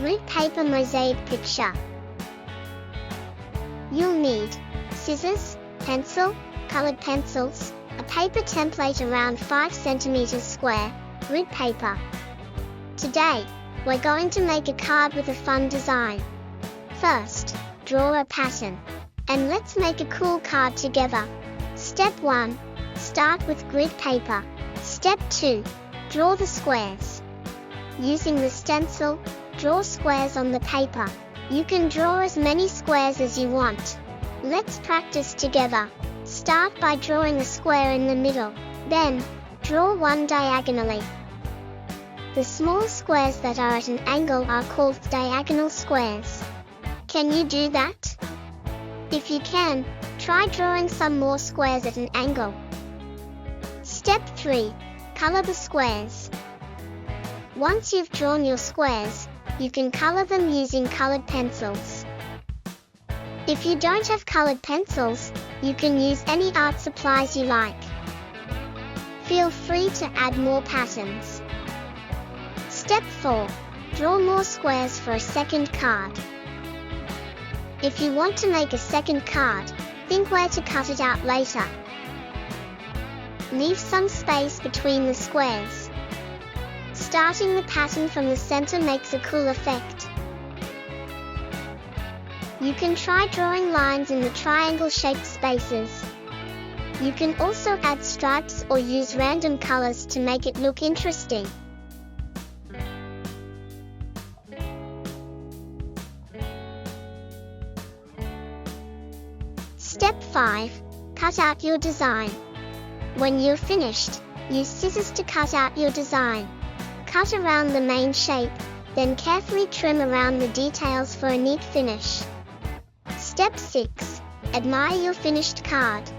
Grid Paper Mosaic picture. You'll need scissors, pencil, colored pencils, a paper template around 5 cm square, grid paper. Today, we're going to make a card with a fun design. First, draw a pattern. And let's make a cool card together. Step 1. Start with grid paper. Step 2. Draw the squares. Using the stencil, draw squares on the paper. You can draw as many squares as you want. Let's practice together. Start by drawing a square in the middle. Then, draw one diagonally. The small squares that are at an angle are called diagonal squares. Can you do that? If you can, try drawing some more squares at an angle. Step 3. Color the squares. Once you've drawn your squares, you can color them using colored pencils. If you don't have colored pencils, you can use any art supplies you like. Feel free to add more patterns. Step 4. Draw more squares for a second card. If you want to make a second card, think where to cut it out later. Leave some space between the squares. Starting the pattern from the center makes a cool effect. You can try drawing lines in the triangle-shaped spaces. You can also add stripes or use random colors to make it look interesting. Step 5. Cut out your design. When you're finished, use scissors to cut out your design. Cut around the main shape, then carefully trim around the details for a neat finish. Step 6. Admire your finished card.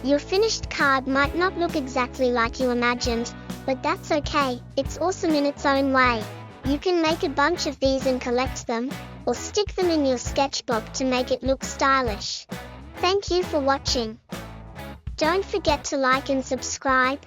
Your finished card might not look exactly like you imagined, but that's okay, it's awesome in its own way. You can make a bunch of these and collect them, or stick them in your sketchbook to make it look stylish. Thank you for watching. Don't forget to like and subscribe.